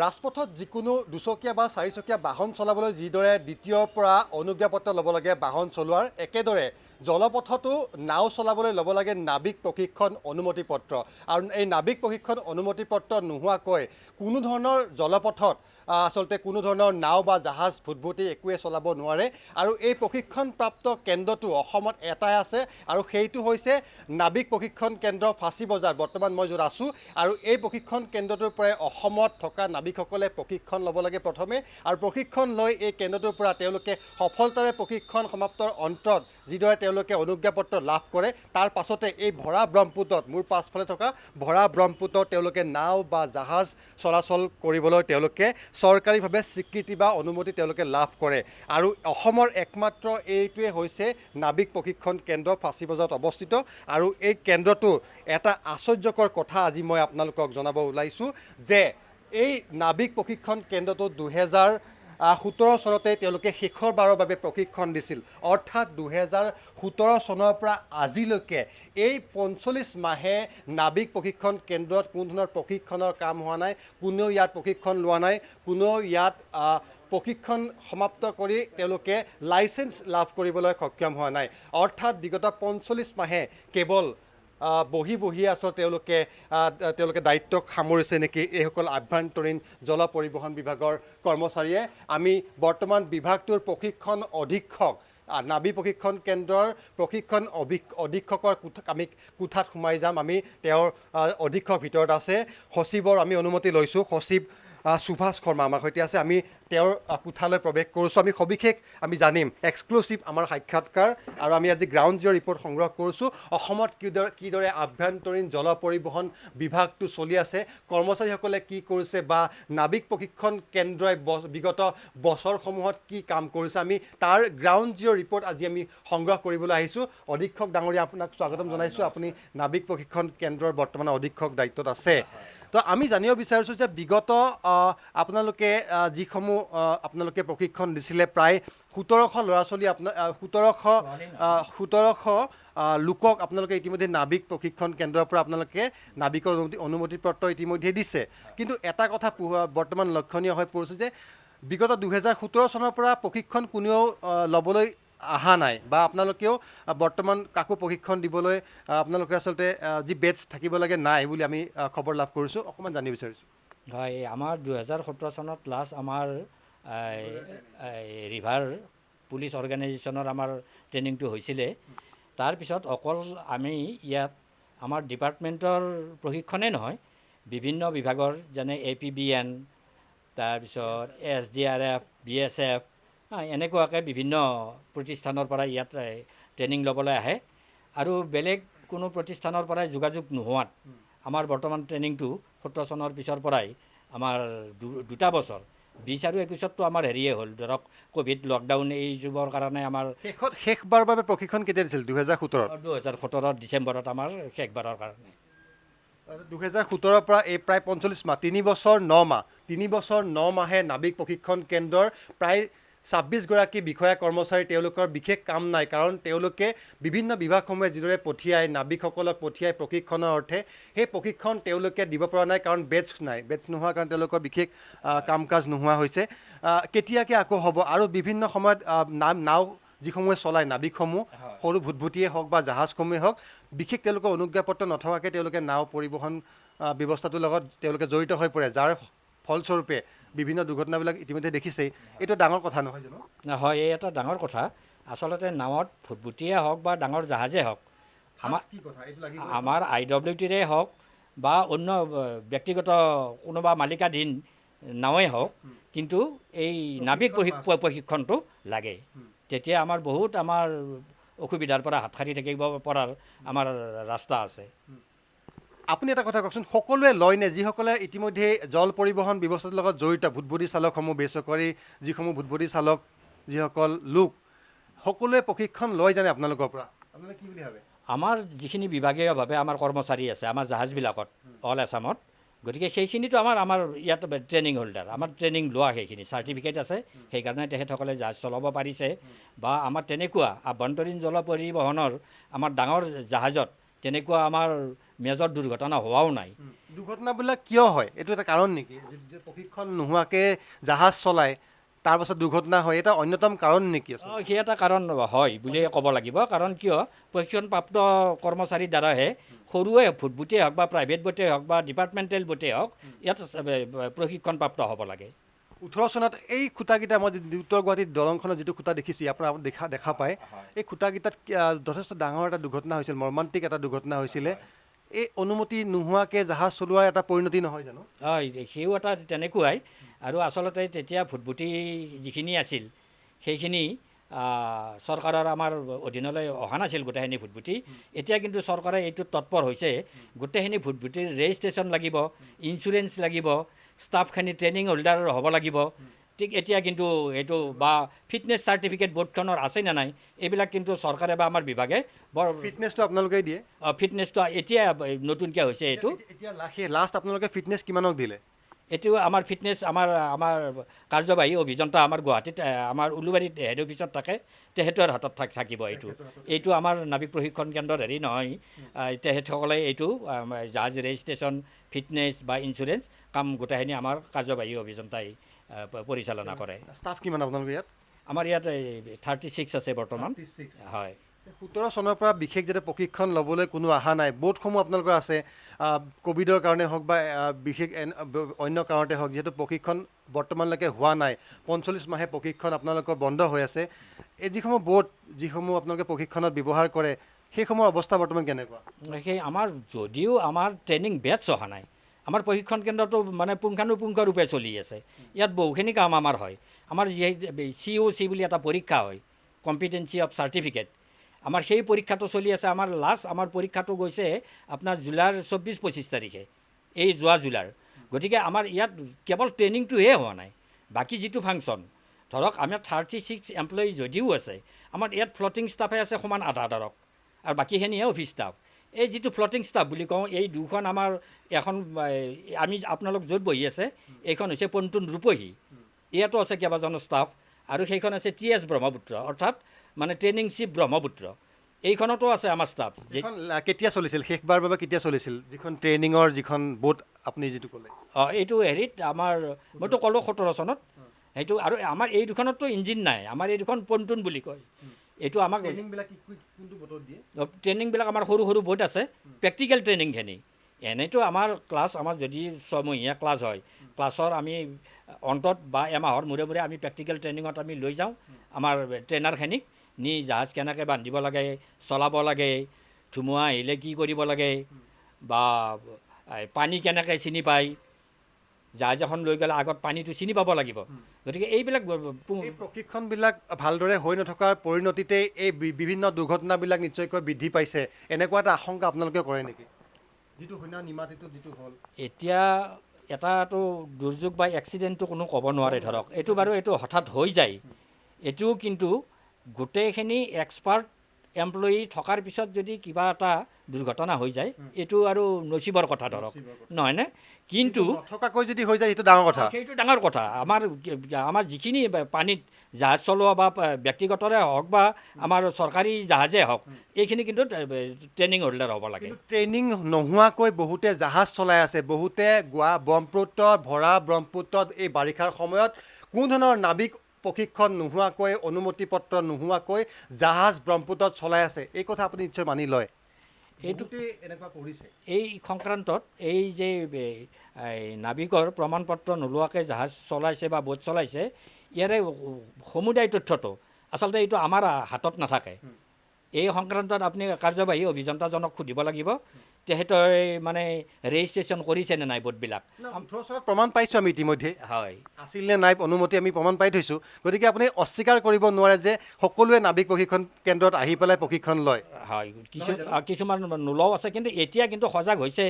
ৰাজপথত যিকোনো দুচকীয়া বা চাৰিচকীয়া বাহন চলাবলৈ যিদৰে দ্বিতীয়ৰ পৰা অনুজ্ঞাপত্ৰ ল'ব লাগে বাহন চলোৱাৰ, একেদৰে জলপথতো নাও চলাবলৈ ল'ব লাগে নাবিক প্ৰশিক্ষণ অনুমতি পত্ৰ। আৰু এই নাবিক প্ৰশিক্ষণ অনুমতি পত্ৰ নোহোৱাকৈ কোনো ধৰণৰ জলপথত আচলতে কোনো ধৰণৰ নাও বা জাহাজ ভুটভুটি একোৱে চলাব নোৱাৰে। আৰু এই প্ৰশিক্ষণপ্ৰাপ্ত কেন্দ্ৰটো অসমত এটাই আছে, আৰু সেইটো হৈছে নাবিক প্ৰশিক্ষণ কেন্দ্ৰ ফাঁচী বজাৰ। বৰ্তমান মই য'ত আছোঁ, আৰু এই প্ৰশিক্ষণ কেন্দ্ৰটোৰ পৰাই অসমত থকা নাবিকসকলে প্ৰশিক্ষণ ল'ব লাগে প্ৰথমে, আৰু প্ৰশিক্ষণ লৈ এই কেন্দ্ৰটোৰ পৰা তেওঁলোকে সফলতাৰে প্ৰশিক্ষণ সমাপ্তৰ অন্তত যিদৰে তেওঁলোকে অনুজ্ঞাপত্ৰ লাভ কৰে, তাৰ পাছতে এই ভৰা ব্ৰহ্মপুত্ৰত, মোৰ পাছফালে থকা ভৰা ব্ৰহ্মপুত্ৰত তেওঁলোকে নাও বা জাহাজ চলাচল কৰিবলৈ তেওঁলোকে চৰকাৰীভাৱে স্বীকৃতি বা অনুমতি তেওঁলোকে লাভ কৰে। আৰু অসমৰ একমাত্ৰ এইটোৱে হৈছে নাবিক প্ৰশিক্ষণ কেন্দ্ৰ ফাঁচী বজাৰত অৱস্থিত। আৰু এই কেন্দ্ৰটো এটা আশ্চৰ্যকৰ কথা আজি মই আপোনালোকক জনাব ওলাইছোঁ যে এই নাবিক প্ৰশিক্ষণ কেন্দ্ৰটো 2017 চনতে তেওঁলোকে শেষৰবাৰৰ বাবে প্ৰশিক্ষণ দিছিল। অৰ্থাৎ 2017 চনৰ পৰা আজিলৈকে এই 45 মাহে নাবিক প্ৰশিক্ষণ কেন্দ্ৰত কোনো ধৰণৰ প্ৰশিক্ষণৰ কাম হোৱা নাই, কোনেও ইয়াত প্ৰশিক্ষণ লোৱা নাই, কোনেও ইয়াত প্ৰশিক্ষণ সমাপ্ত কৰি তেওঁলোকে লাইচেঞ্চ লাভ কৰিবলৈ সক্ষম হোৱা নাই। অৰ্থাৎ বিগত 45 মাহে কেৱল বহি আচলতে তেওঁলোকে দায়িত্বক সামৰিছে নেকি এইসকল আভ্যন্তৰীণ জল পৰিবহণ বিভাগৰ কৰ্মচাৰীয়ে। আমি বৰ্তমান বিভাগটোৰ প্ৰশিক্ষণ অধীক্ষক, নাবিক প্ৰশিক্ষণ কেন্দ্ৰৰ প্ৰশিক্ষণ অধীক্ষকৰ আমি কোঠাত সোমাই যাম। আমি তেওঁৰ অধীক্ষক ভিতৰত আছে, সচিবৰ আমি অনুমতি লৈছোঁ। সচিব সুভাষ শৰ্মা আমাৰ সৈতে আছে। আমি তেওঁৰ কোঠালৈ প্ৰৱেশ কৰিছোঁ। আমি সবিশেষ আমি জানিম, এক্সক্লুচিভ আমাৰ সাক্ষাৎকাৰ। আৰু আমি আজি গ্ৰাউণ্ড জিৰ' ৰিপৰ্ট সংগ্ৰহ কৰিছোঁ। অসমত কিদৰে আভ্যন্তৰীণ জল পৰিবহণ বিভাগটো চলি আছে, কৰ্মচাৰীসকলে কি কৰিছে, বা নাবিক প্ৰশিক্ষণ কেন্দ্ৰই বিগত বছৰসমূহত কি কাম কৰিছে, আমি তাৰ গ্ৰাউণ্ড জিৰ' ৰিপৰ্ট আজি আমি সংগ্ৰহ কৰিবলৈ আহিছোঁ। অধীক্ষক ডাঙৰীয়া, আপোনাক স্বাগতম জনাইছোঁ। আপুনি নাবিক প্ৰশিক্ষণ কেন্দ্ৰৰ বৰ্তমান অধীক্ষক দায়িত্বত আছে। তো আমি জানিব বিচাৰিছোঁ যে বিগত আপোনালোকে যিসমূহ আপোনালোকে প্ৰশিক্ষণ দিছিলে, প্ৰায় 1700 ল'ৰা ছোৱালী, 1700 লোকক আপোনালোকে ইতিমধ্যে নাবিক প্ৰশিক্ষণ কেন্দ্ৰৰ পৰা আপোনালোকে নাবিকৰ অনুমতি পত্ৰ ইতিমধ্যে দিছে। কিন্তু এটা কথা বৰ্তমান লক্ষণীয় হৈ পৰিছে যে বিগত 2017 চনৰ পৰা প্ৰশিক্ষণ কোনেও ল'বলৈ অহা নাই, বা আপোনালোকেও বৰ্তমান কাকো প্ৰশিক্ষণ দিবলৈ আপোনালোকে আচলতে যি বেটছ থাকিব লাগে নাই বুলি আমি খবৰ লাভ কৰিছোঁ। অকণমান জানিব বিচাৰিছোঁ। হয়, আমাৰ 2017 চনত লাষ্ট আমাৰ ৰিভাৰ পুলিচ অৰ্গেনাইজেশ্যনৰ আমাৰ ট্ৰেইনিংটো হৈছিলে। তাৰপিছত অকল আমি ইয়াত আমাৰ ডিপাৰ্টমেণ্টৰ প্ৰশিক্ষণেই নহয়, বিভিন্ন বিভাগৰ যেনে APBN, তাৰপিছত SDRF, BSF, এনেকুৱাকৈ বিভিন্ন প্ৰতিষ্ঠানৰ পৰা ইয়াত ট্ৰেইনিং ল'বলৈ আহে। আৰু বেলেগ কোনো প্ৰতিষ্ঠানৰ পৰাই যোগাযোগ নোহোৱাত আমাৰ বৰ্তমান ট্ৰেইনিংটো 17 চনৰ পিছৰ পৰাই আমাৰ 2 বছৰ, 20 আৰু 21তো আমাৰ হেৰিয়ে হ'ল, ধৰক ক'ভিড লকডাউন এই যুগৰ কাৰণে আমাৰ শেষবাৰৰ বাবে প্ৰশিক্ষণ কেতিয়া দিছিল? 2017 ডিচেম্বৰত আমাৰ শেষবাৰৰ কাৰণে। 2017 পৰা এই প্ৰায় 45 মাহ, 3 বছৰ 9 মাহ, 3 বছৰ 9 মাহে নাবিক প্ৰশিক্ষণ কেন্দ্ৰৰ প্ৰায় 26 গৰাকী বিষয়া কৰ্মচাৰী, তেওঁলোকৰ বিশেষ কাম নাই। কাৰণ তেওঁলোকে বিভিন্ন বিভাগসমূহে যিদৰে পঠিয়ায়, নাবিকসকলক পঠিয়াই প্ৰশিক্ষণৰ অৰ্থে, সেই প্ৰশিক্ষণ তেওঁলোকে দিব পৰা নাই, কাৰণ বেটছ নাই। বেটছ নোহোৱাৰ কাৰণে তেওঁলোকৰ বিশেষ কাম কাজ নোহোৱা হৈছে। কেতিয়াকৈ আকৌ হ'ব? আৰু বিভিন্ন সময়ত নাও যিসমূহে চলায়, নাবিকসমূহ, সৰু ভুটভুটিয়ে হওক বা জাহাজসমূহে হওক, বিশেষ তেওঁলোকৰ অনুজ্ঞাপত্ৰ নথকাকৈ তেওঁলোকে নাও পৰিবহণ ব্যৱস্থাটোৰ লগত তেওঁলোকে জড়িত হৈ পৰে, যাৰ ফলস্বৰূপে বিভিন্ন দুৰ্ঘটনাবিলাক ইতিমধ্যে দেখিছেই। এইটো ডাঙৰ কথা নহয় জানো? হয়, এই এটা ডাঙৰ কথা। আচলতে নাৱত ভুটভুটিয়ে হওক বা ডাঙৰ জাহাজেই হওক, আমাৰ IWTৰে হওক বা অন্য ব্যক্তিগত কোনোবা মালিকাধীন নাৱেই হওক, কিন্তু এই নাবিক প্ৰশিক্ষণটো লাগে। তেতিয়া আমাৰ বহুত অসুবিধাৰ পৰা হাত সাৰি থাকিব পৰাৰ আমাৰ ৰাস্তা আছে। আপুনি এটা কথা কওকচোন, সকলোৱে লয়নে? যিসকলে ইতিমধ্যে জল পৰিবহণ ব্যৱস্থাটোৰ লগত জড়িত, ভুটভুটি চালকসমূহ, বেচৰকাৰী যিসমূহ ভুটভুটি চালক, যিসকল লোক, সকলোৱে প্ৰশিক্ষণ লয় জানে আপোনালোকৰ পৰা? আপোনালোকে কি বুলি ভাবে? আমাৰ যিখিনি বিভাগীয়ভাৱে আমাৰ কৰ্মচাৰী আছে আমাৰ জাহাজবিলাকত, অল আছামত, গতিকে সেইখিনিতো আমাৰ ইয়াত ট্ৰেইনিং হোল্ডাৰ, আমাৰ ট্ৰেইনিং লোৱা সেইখিনি চাৰ্টিফিকেট আছে। সেইকাৰণে তেখেতসকলে জাহাজ চলাব পাৰিছে। বা আমাৰ তেনেকুৱা আভ্যন্তৰীণ জল পৰিবহণৰ আমাৰ ডাঙৰ জাহাজত তেনেকুৱা আমাৰ মেজৰ দুৰ্ঘটনা হোৱাও নাই। দুৰ্ঘটনাবিলাক কিয় হয় এইটো এটা কাৰণ নেকি যে প্ৰশিক্ষণ নোহোৱাকৈ জাহাজ চলায় তাৰপাছত দুৰ্ঘটনা হয় এটা অন্যতম কাৰণ নেকি আচলতে? সেই এটা কাৰণ হয় বুলিয়ে ক'ব লাগিব, কাৰণ কিয় প্ৰশিক্ষণপ্ৰাপ্ত কৰ্মচাৰীৰ দ্বাৰাহে সৰুৱে ফুটবোটেই হওক বা প্ৰাইভেট বোটেই হওক বা ডিপাৰ্টমেণ্টেল বোটেই হওক ইয়াত প্ৰশিক্ষণপ্ৰাপ্ত হ'ব লাগে। 18 চনত এই খুঁটাকেইটা মই উত্তৰ গুৱাহাটীত দলংখনত যিটো খুঁটা দেখিছোঁ ইয়াৰ পৰা দেখা পায় এই খুঁটাকেইটাত যথেষ্ট ডাঙৰ এটা দুৰ্ঘটনা হৈছিল, মৰ্মান্তিক এটা দুৰ্ঘটনা হৈছিলে। এই অনুমতি নোহোৱাকৈ জাহাজ চলোৱাৰ এটা পৰিণতি নহয় জানো? হয়, সেইও এটা তেনেকুৱাই। আৰু আচলতে তেতিয়া ফুটবুটি যিখিনি আছিল সেইখিনি চৰকাৰৰ আমাৰ অধীনলৈ অহা নাছিল গোটেইখিনি ফুটবুটি। এতিয়া কিন্তু চৰকাৰে এইটোত তৎপৰ হৈছে, গোটেইখিনি ফুটবুটিৰ ৰেজিষ্ট্ৰেশ্যন লাগিব, ইঞ্চুৰেঞ্চ লাগিব, ষ্টাফখিনি ট্ৰেইনিং হোল্ডাৰ হ'ব লাগিব। ঠিক এতিয়া কিন্তু এইটো বা ফিটনেছ চাৰ্টিফিকেট বৰ্ডখনৰ আছে নে নাই এইবিলাক কিন্তু চৰকাৰে বা আমাৰ বিভাগে বৰ ফিটনেছটো আপোনালোকেই দিয়ে? ফিটনেছটো এতিয়া নতুনকৈ হৈছে এইটো। এতিয়া লাষ্ট আপোনালোকে ফিটনেছ কিমানক দিলে? এইটো আমাৰ ফিটনেছ আমাৰ কাৰ্যবাহী অভিযন্তা আমাৰ গুৱাহাটীত আমাৰ উলুবাৰীত হেড অফিচত থাকে, তেখেতৰ হাতত থাকিব এইটো আমাৰ নাবিক প্ৰশিক্ষণ কেন্দ্ৰৰ হেৰি নহয়। তেখেতসকলে এইটো জাহাজ ৰেজিষ্ট্ৰেশ্যন, ফিটনেছ বা ইঞ্চুৰেঞ্চ কাম গোটেইখিনি আমাৰ কাৰ্যবাহী অভিযন্তাই পৰিচালনা কৰে। ষ্টাফ কিমান আপোনালোকে ইয়াত? আমাৰ ইয়াত 36 আছে বৰ্তমান। হয়। 17 চনৰ পৰা বিশেষ যাতে প্ৰশিক্ষণ ল'বলৈ কোনো অহা নাই, বোৰ্ডসমূহ আপোনালোকৰ আছে, ক'ভিডৰ কাৰণে হওক বা বিশেষ অন্য কাৰণতে হওক, যিহেতু প্ৰশিক্ষণ বৰ্তমানলৈকে হোৱা নাই, 45 মাহে প্ৰশিক্ষণ আপোনালোকৰ বন্ধ হৈ আছে। এই যিসমূহ বোৰ্ড যিসমূহ আপোনালোকে প্ৰশিক্ষণত ব্যৱহাৰ কৰে সেইসমূহ অৱস্থা বৰ্তমান কেনেকুৱা? সেই আমাৰ যদিও আমাৰ ট্ৰেইনিং বেটছ অহা নাই, আমাৰ প্ৰশিক্ষণ কেন্দ্ৰটো মানে পুংখানুপুংখৰূপে চলি আছে। ইয়াত বহুখিনি কাম আমাৰ হয়। আমাৰ COC বুলি এটা পৰীক্ষা হয়, কম্পিটেঞ্চি অফ চাৰ্টিফিকেট, আমাৰ সেই পৰীক্ষাটো চলি আছে। আমাৰ আমাৰ পৰীক্ষাটো গৈছে আপোনাৰ জুলাইৰ 24-25 তাৰিখে, এই যোৱা জুলাইৰ। গতিকে আমাৰ ইয়াত কেৱল ট্ৰেইনিংটোহে হোৱা নাই, বাকী যিটো ফাংচন ধৰক আমাৰ 36 এমপ্লয়ি যদিও আছে, আমাৰ ইয়াত ফ্লটিং ষ্টাফে আছে সমান আধা ধৰক, আৰু বাকীখিনিহে অফিচ ষ্টাফ। এই যিটো ফ্লটিং ষ্টাফ বুলি কওঁ, এই দুখন আমাৰ এখন আমি আপোনালোক য'ত বহি আছে এইখন হৈছে পন্টুন ৰূপহী, ইয়াতো আছে কেইবাজনো ষ্টাফ, আৰু সেইখন আছে TS ব্ৰহ্মপুত্ৰ, অৰ্থাৎ মানে ট্ৰেইনিং শ্বিপ ব্ৰহ্মপুত্ৰ, এইখনতো আছে আমাৰ ষ্টাফ। কেতিয়া চলিছিল শেষবাৰ বাবে কেতিয়া চলিছিল যিখন ট্ৰেইনিঙৰ যিখন বোট আপুনি যিটো ক'লে? এইটো হেৰিত আমাৰ মইতো ক'লোঁ 17 চনত সেইটো। আৰু আমাৰ এই দুখনততো ইঞ্জিন নাই, আমাৰ এই দুখন পন্টুন বুলি কয়। এইটো আমাক ট্ৰেইনিংবিলাক আমাৰ সৰু সৰু বোট আছে, প্ৰেক্টিকেল ট্ৰেইনিংখিনি। এনেইতো আমাৰ ক্লাছ আমাৰ যদি 6 মহীয়া ক্লাছ হয়, ক্লাছৰ আমি অন্তত বা এমাহৰ মূৰে মূৰে আমি প্ৰেক্টিকেল ট্ৰেইনিঙত আমি লৈ যাওঁ আমাৰ ট্ৰেইনাৰখিনিক নি, জাহাজ কেনেকৈ বান্ধিব লাগে, চলাব লাগে, ধুমুহা আহিলে কি কৰিব লাগে, বা পানী কেনেকৈ চিনি পায়, জাহাজ এখন লৈ গ'লে আগত পানীটো চিনি পাব লাগিব। গতিকে এইবিলাক প্ৰশিক্ষণবিলাক ভালদৰে হৈ নথকাৰ পৰিণতিতেই এই বিভিন্ন দুৰ্ঘটনাবিলাক নিশ্চয়কৈ বৃদ্ধি পাইছে, এনেকুৱা এটা আশংকা আপোনালোকে কৰে নেকি? যিটো সৈন্য নিমাতিটো যিটো হ'ল এতিয়া এটাতো দুৰ্যোগ বা এক্সিডেণ্টটো কোনো ক'ব নোৱাৰে ধৰক, এইটো বাৰু এইটো হঠাৎ হৈ যায়। এইটো কিন্তু গোটেইখিনি এক্সপাৰ্ট এমপ্লয়ি থকাৰ পিছত যদি কিবা এটা দুৰ্ঘটনা হৈ যায়, এইটো আৰু নচিবৰ কথা ধৰক, নহয়নে? কিন্তু নথকাকৈ যদি হৈ যায় সেইটো ডাঙৰ কথা। সেইটো ডাঙৰ কথা। আমাৰ যিখিনি পানীত জাহাজ চলোৱা বা ব্যক্তিগতৰে হওক বা আমাৰ চৰকাৰী জাহাজেই হওক, এইখিনি কিন্তু ট্ৰেইনিং হোল্ডাৰ হ'ব লাগে। ট্ৰেইনিং নোহোৱাকৈ বহুতে জাহাজ চলাই আছে, বহুতে ব্ৰহ্মপুত্ৰত ভৰা ব্ৰহ্মপুত্ৰত এই বাৰিষাৰ সময়ত কোনো ধৰণৰ নাবিক প্ৰশিক্ষণ নোহোৱাকৈ, অনুমতি পত্ৰ নোহোৱাকৈ জাহাজ ব্ৰহ্মপুত্ৰত চলাই আছে। এই কথা আপুনি নিশ্চয় মানি লয়। এইটো এনেকুৱা কৰিছে। এই সংক্ৰান্তত এই যে নাবিকৰ প্ৰমাণ পত্ৰ নোলোৱাকৈ জাহাজ চলাইছে বা বোট চলাইছে, ইয়াৰে সমুদায় তথ্যটো আচলতে এইটো আমাৰ হাতত নাথাকে। এই সংক্ৰান্তত আপুনি কাৰ্যবাহী অভিযন্তাজনক সুধিব লাগিব, তেখেতে মানে ৰেজিষ্ট্ৰেশ্যন কৰিছে নে নাই বোটবিলাক। 18 চনত প্ৰমাণ পাইছোঁ আমি ইতিমধ্যে, হয়, আছিল নে নাই অনুমতি আমি প্ৰমাণ পাই থৈছোঁ। গতিকে আপুনি অস্বীকাৰ কৰিব নোৱাৰে যে সকলোৱে নাবিক প্ৰশিক্ষণ কেন্দ্ৰত আহি পেলাই প্ৰশিক্ষণ লয়। হয়, কিছুমান নোলোৱাও আছে, কিন্তু এতিয়া কিন্তু সজাগ হৈছে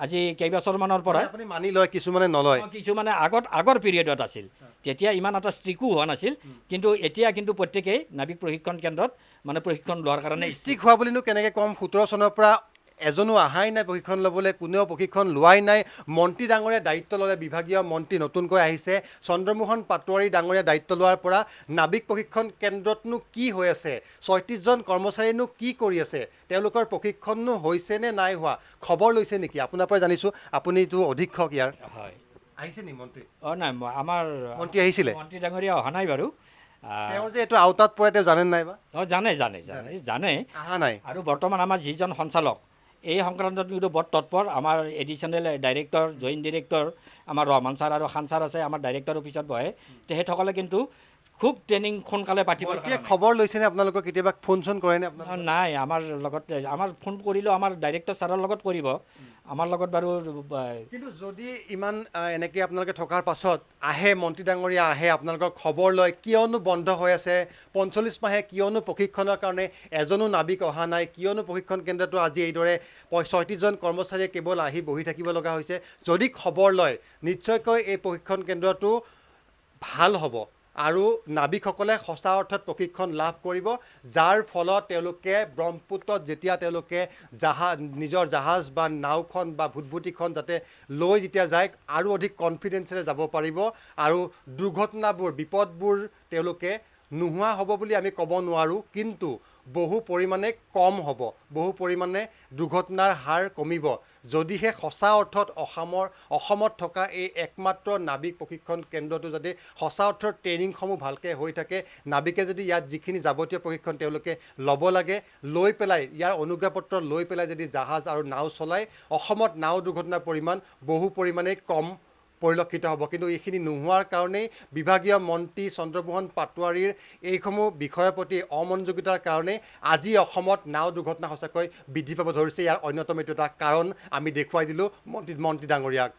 আজি কেইবছৰমানৰ পৰা। আপুনি মানি লয়, কিছুমানে নলয়। কিছুমানে আগৰ পিৰিয়ডত আছিল, তেতিয়া ইমান এটা ষ্ট্ৰিকো হোৱা নাছিল, কিন্তু এতিয়া কিন্তু প্ৰত্যেকেই নাবিক প্ৰশিক্ষণ কেন্দ্ৰত মানে প্ৰশিক্ষণ লোৱাৰ কাৰণে ষ্ট্ৰিক হোৱা বুলিনো কেনেকৈ ক'ম? 17 চনৰ পৰা এজনো অহাই নাই প্ৰশিক্ষণ ল'বলৈ, কোনেও প্ৰশিক্ষণ লোৱাই নাই। মন্ত্ৰী ডাঙৰীয়া দায়িত্ব ল'লে, বিভাগীয় মন্ত্ৰী নতুনকৈ আহিছে চন্দ্ৰমোহন পাটোৱাৰী ডাঙৰীয়া দায়িত্ব লোৱাৰ পৰা নাবিক প্ৰশিক্ষণ কেন্দ্ৰতনো কি হৈ আছে, ৩৬জন কৰ্মচাৰীনো কি কৰি আছে, তেওঁলোকৰ প্ৰশিক্ষণনো হৈছে নে নাই হোৱা, খবৰ লৈছে নেকি? আপোনাৰ পৰা জানিছোঁ আপুনিতো অধীক্ষক ইয়াৰ, হয়। আহিছে নি মন্ত্ৰী? নাই আমাৰ মন্ত্ৰী আহিছিলে? মন্ত্ৰী ডাঙৰীয়া অহা নাই বাৰু। তেওঁ যে এইটো আওতাত পৰে তেওঁ জানে নাই বা? জানে অহা নাই। আৰু বৰ্তমান আমাৰ যিজন সঞ্চালক এই সংক্ৰান্তত কিন্তু বৰ তৎপৰ। আমাৰ এডিশ্যনেল ডাইৰেক্টৰ, জইণ্ট ডিৰেক্টৰ আমাৰ ৰহমান ছাৰ আৰু খান ছাৰ আছে, আমাৰ ডাইৰেক্টৰ অফিচত বহে। তেখেতসকলে কিন্তু খুব ট্ৰেইনিং সোনকালে পাতিব। মন্ত্ৰীয়ে খবৰ লৈছেনে আপোনালোকক? কেতিয়াবা ফোন চোন কৰেনে আপোনালোকক? নাই, আমাৰ লগত আমাৰ ফোন কৰিলেও আমাৰ ডাইৰেক্টৰ ছাৰৰ লগত কৰিব, আমাৰ লগত বাৰু। কিন্তু যদি ইমান এনেকৈ আপোনালোকে থকাৰ পাছত আহে, মন্ত্ৰী ডাঙৰীয়া আহে, আপোনালোকৰ খবৰ লয়, কিয়নো বন্ধ হৈ আছে ৪৫ মাহে, কিয়নো প্ৰশিক্ষণৰ কাৰণে এজনো নাবিক অহা নাই, কিয়নো প্ৰশিক্ষণ কেন্দ্ৰটো আজি এইদৰে ৩৬জন কৰ্মচাৰীয়ে কেৱল আহি বহি থাকিব লগা হৈছে? যদি খবৰ লয় নিশ্চয়কৈ এই প্ৰশিক্ষণ কেন্দ্ৰটো ভাল হ'ব আৰু নাবিকসকলে সঁচা অৰ্থত প্ৰশিক্ষণ লাভ কৰিব, যাৰ ফলত তেওঁলোকে ব্ৰহ্মপুত্ৰত যেতিয়া তেওঁলোকে নিজৰ জাহাজ বা নাওখন বা ভুটভুটিখন যাতে লৈ যেতিয়া যায় আৰু অধিক কনফিডেন্সেৰে যাব পাৰিব আৰু দুৰ্ঘটনাবোৰ, বিপদবোৰ তেওঁলোকে নোহোৱা হ'ব বুলি আমি ক'ব নোৱাৰোঁ, কিন্তু বহু পৰিমাণে কম হ'ব, বহু পৰিমাণে দুৰ্ঘটনাৰ হাৰ কমিব যদিহে সঁচা অৰ্থত অসমত থকা এই একমাত্ৰ নাবিক প্ৰশিক্ষণ কেন্দ্ৰটো যদি সঁচা অৰ্থৰ ট্ৰেইনিংসমূহ ভালকৈ হৈ থাকে, নাবিকে যদি ইয়াত যিখিনি যাৱতীয় প্ৰশিক্ষণ তেওঁলোকে ল'ব লাগে লৈ পেলাই, ইয়াৰ অনুজ্ঞাপত্ৰ লৈ পেলাই যদি জাহাজ আৰু নাও চলায়, অসমত নাও দুৰ্ঘটনাৰ পৰিমাণ বহু পৰিমাণে কম পৰিলক্ষিত হ'ব। কিন্তু এইখিনি নোহোৱাৰ কাৰণেই বিভাগীয় মন্ত্ৰী চন্দ্ৰমোহন পাটোৱাৰীৰ এইসমূহ বিষয়ৰ প্ৰতি অমনোযোগিতাৰ কাৰণেই আজি অসমত নাও দুৰ্ঘটনা সঁচাকৈ বৃদ্ধি পাব ধৰিছে। ইয়াৰ অন্যতম এইটো এটা কাৰণ আমি দেখুৱাই দিলোঁ মন্ত্ৰী ডাঙৰীয়াক।